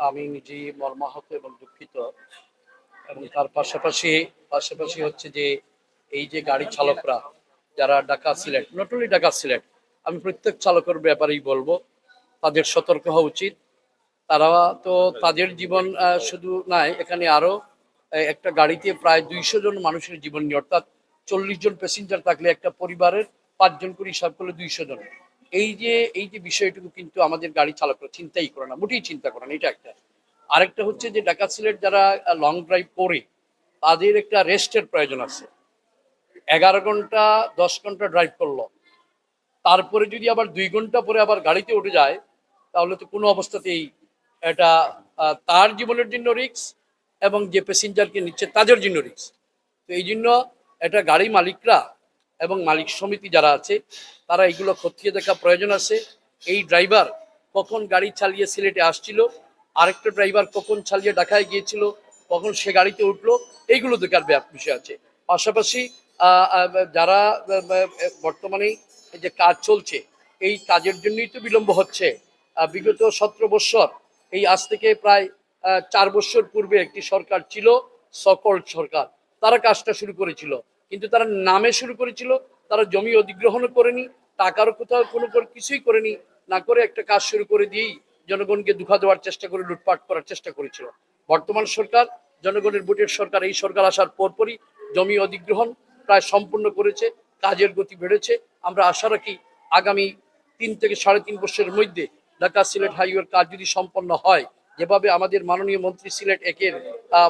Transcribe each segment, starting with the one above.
আমি নিজেই মর্মাহত এবং দুঃখিত। এবং তার পাশাপাশি হচ্ছে যে এই যে গাড়ি চালকরা যারা ঢাকা সিলেট, নট অনলি ঢাকা সিলেট, আমি প্রত্যেক চালকের ব্যাপারেই বলবো তাদের সতর্ক হওয়া উচিত। তারা তো তাদের জীবন শুধু নয়, এখানে আরো একটা গাড়িতে প্রায় 200 জন মানুষের জীবন নিয়ে, অর্থাৎ 40 জন প্যাসেঞ্জার থাকলে একটা পরিবারের 5 জন করে হিসাব করলে 200 জন। এই যে বিষয়টুকু কিন্তু আমাদের গাড়ি চালকরা চিন্তাই করে না, মোটেই চিন্তা করে না। এটা একটা। আরেকটা হচ্ছে যে ঢাকা সিলেট যারা লং ড্রাইভ করে তাদের একটা রেস্টের প্রয়োজন আছে। 11 ঘন্টা 10 ঘন্টা ড্রাইভ করলো, তারপরে যদি আবার 2 ঘন্টা পরে আবার গাড়িতে উঠে যায়, তাহলে তো কোনো অবস্থাতেই এটা তার জীবনের জন্য রিস্ক এবং যে প্যাসেঞ্জারকে নিচ্ছে তাদের জন্য রিস্ক। তো এই জন্য এটা গাড়ি মালিকরা এবং মালিক সমিতি যারা আছে তারা এগুলো খতিয়ে দেখা প্রয়োজন আছে। এই ড্রাইভার কখন গাড়ি চালিয়ে সিলেটে আসছিল, আরেকটা ড্রাইভার কখন চালিয়ে ঢাকায় গিয়েছিল, কখন সে গাড়িতে উঠলো, এইগুলো দেখার বিষয় আছে। পাশাপাশি যারা বর্তমানে এই যে কাজ চলছে, এই কাজের জন্যই তো বিলম্ব হচ্ছে। বিগত 17 বছর, এই আজ থেকে প্রায় 4 বছর পূর্বে একটি সরকার ছিল, সকল সরকার, তারা কাজটা শুরু করেছিল, কিন্তু তারা নামে শুরু করেছিল, তারা জমি অধিগ্রহণ করেনি, টাকার কোথাও কোনো কিছুই করেনি, না করে একটা কাজ শুরু করে দিয়েই জনগণকে দুঃখা দেওয়ার চেষ্টা করে লুটপাট করার চেষ্টা করেছিল। বর্তমান সরকার, জনগণের ভোটের সরকার, এই সরকার আসার পরপরই জমি অধিগ্রহণ প্রায় সম্পূর্ণ করেছে, কাজের গতি বেড়েছে। আমরা আশা রাখি আগামী 3 থেকে 3.5 বছরের মধ্যে ঢাকা সিলেট হাইওয়ের কাজ যদি সম্পন্ন হয়, যেভাবে আমাদের মাননীয় মন্ত্রী সিলেট একের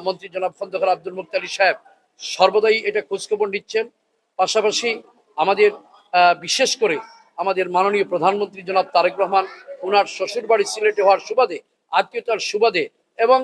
মন্ত্রী জনাব খন্দকার আব্দুল মুক্তালী সাহেব সর্বদাই এটা খোঁজখবর নিচ্ছেন। পাশাপাশি আমাদের বিশেষ করে আমাদের মাননীয় প্রধানমন্ত্রী জনাব তারেক রহমান, ওনার শ্বশুর বাড়ি সিলেটে হওয়ার সুবাদে, আত্মীয়তার সুবাদে, এবং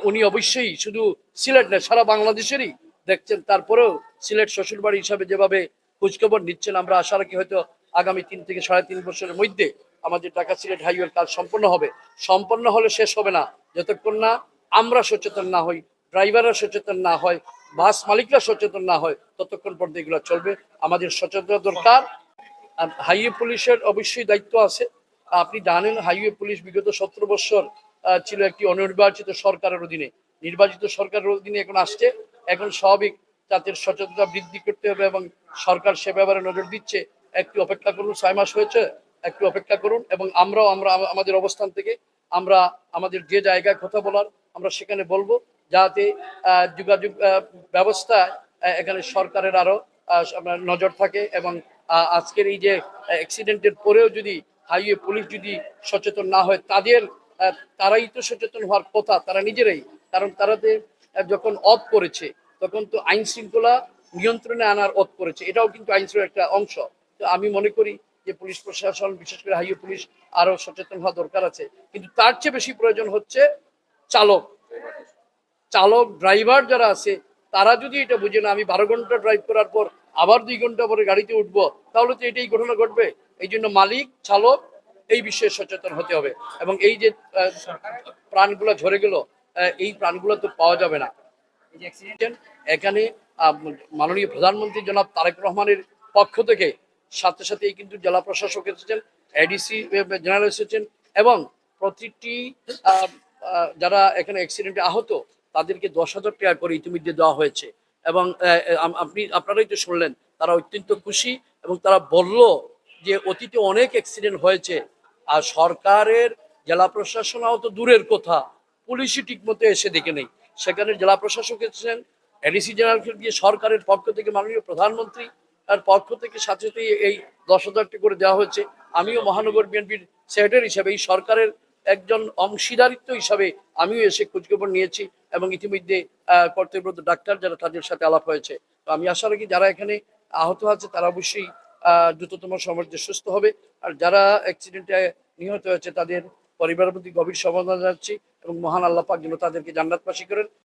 উনি অবশ্যই শুধু সিলেট নয় সারা বাংলাদেশেরই দেখছেন, তারপরেও সিলেট শ্বশুর বাড়ি হিসাবে যেভাবে খোঁজখবর নিচ্ছেন, আমরা আশা রাখি হয়তো আগামী 3 থেকে 3.5 বছরের মধ্যে আমাদের ঢাকা সিলেট হাইওয়ের কাজ সম্পন্ন হবে। সম্পন্ন হলে শেষ হবে না যতক্ষণ না আমরা সচেতন না হই, ড্রাইভাররা সচেতন না হয়, বাস মালিকরা সচেতন না হয়, ততক্ষণ পর্যন্ত এগুলো চলবে। আমাদের সচেতনতা দরকার। হাইওয়ে পুলিশের অবশ্যই দায়িত্ব আছে। আপনি জানেন হাইওয়ে পুলিশ বিগত 17 বছর ছিল একটি অনির্বাচিত সরকারের অধীনে। নির্বাচিত সরকারের অধীনে এখন আসছে, এখন স্বাভাবিক তাদের সচেতনতা বৃদ্ধি করতে হবে এবং সরকার সে ব্যাপারে নজর দিচ্ছে। একটু অপেক্ষা করুন, 6 মাস হয়েছে, একটু অপেক্ষা করুন, এবং আমরা আমাদের অবস্থান থেকে আমরা আমাদের যে জায়গায় কথা বলার আমরা সেখানে বলবো, যাতে যোগাযোগ ব্যবস্থা এখানে সরকারের আরো নজর থাকে। এবং আজকের এই যে অ্যাক্সিডেন্টের পরেও যদি হাইওয়ে পুলিশ যদি সচেতন না হয়, তারাই তো সচেতন হওয়ার কথা, তারা নিজেরাই। কারণ তারাদের যখন অফ করেছে তখন তো আইন শৃঙ্খলা নিয়ন্ত্রণে আনার অফ করেছে, এটাও কিন্তু আইন শৃঙ্খলার একটা অংশ। তো আমি মনে করি যে পুলিশ প্রশাসন, বিশেষ করে হাইওয়ে পুলিশ, আরো সচেতন হওয়া দরকার আছে। কিন্তু তার চেয়ে বেশি প্রয়োজন হচ্ছে চালক চালক ড্রাইভার যারা আছে, তারা যদি এটা বুঝে না আমি 12 ঘন্টা ড্রাইভ করার পর আবার 2 ঘন্টা পরে গাড়িতে উঠবো, তাহলে তো এটাই ঘটনা ঘটবে। এই জন্য মালিক চালক এই বিষয়ে সচেতন হতে হবে। এবং এই যে প্রাণগুলো ঝরে গেল, এই প্রাণগুলো তো পাওয়া যাবে না। এই যে অ্যাক্সিডেন্ট, এখানে মাননীয় প্রধানমন্ত্রী জনাব তারেক রহমানের পক্ষ থেকে সাথে সাথেই কিন্তু জেলা প্রশাসক এসেছেন, এডিসি জেনারেল এসেছেন, এবং প্রতিটি যারা এখানে অ্যাক্সিডেন্টে আহত তাদেরকে 10,000 টাকা করে ইতিমধ্যে দেওয়া হয়েছে। এবং আপনারাই তো শুনলেন, তারা অত্যন্ত খুশি। এবং তারা বলল যে অতীতে অনেক অ্যাক্সিডেন্ট হয়েছে, আর সরকারের জেলা প্রশাসন তো দূরের কথা, পুলিশই ঠিক মতো এসে দেখে নেই। সেখানে জেলা প্রশাসক এসেছেন, এডিসি জেনারেলকে দিয়ে সরকারের পক্ষ থেকে মাননীয় প্রধানমন্ত্রী তার পক্ষ থেকে সাথে সাথে এই 10,000 টাকা করে দেওয়া হচ্ছে। আমিও মহানগর বিএনপির সেক্রেটারি হিসাবে, এই সরকারের একজন অংশীদারিত্ব হিসাবে আমিও এসে খোঁজখবর নিয়েছি, এবং ইতিমধ্যে কর্তব্যরত ডাক্তার যারা তাদের সাথে আলাপ হয়েছে। তো আমি আশা রাখি যারা এখানে আহত আছে তারা অবশ্যই দ্রুততম সময়ে সুস্থ হবে। আর যারা অ্যাক্সিডেন্টে নিহত হয়েছে তাদের পরিবারের প্রতি গভীর সমবেদনা জানাচ্ছি, এবং মহান আল্লাহ পাক যেন তাদেরকে জান্নাতবাসী করেন।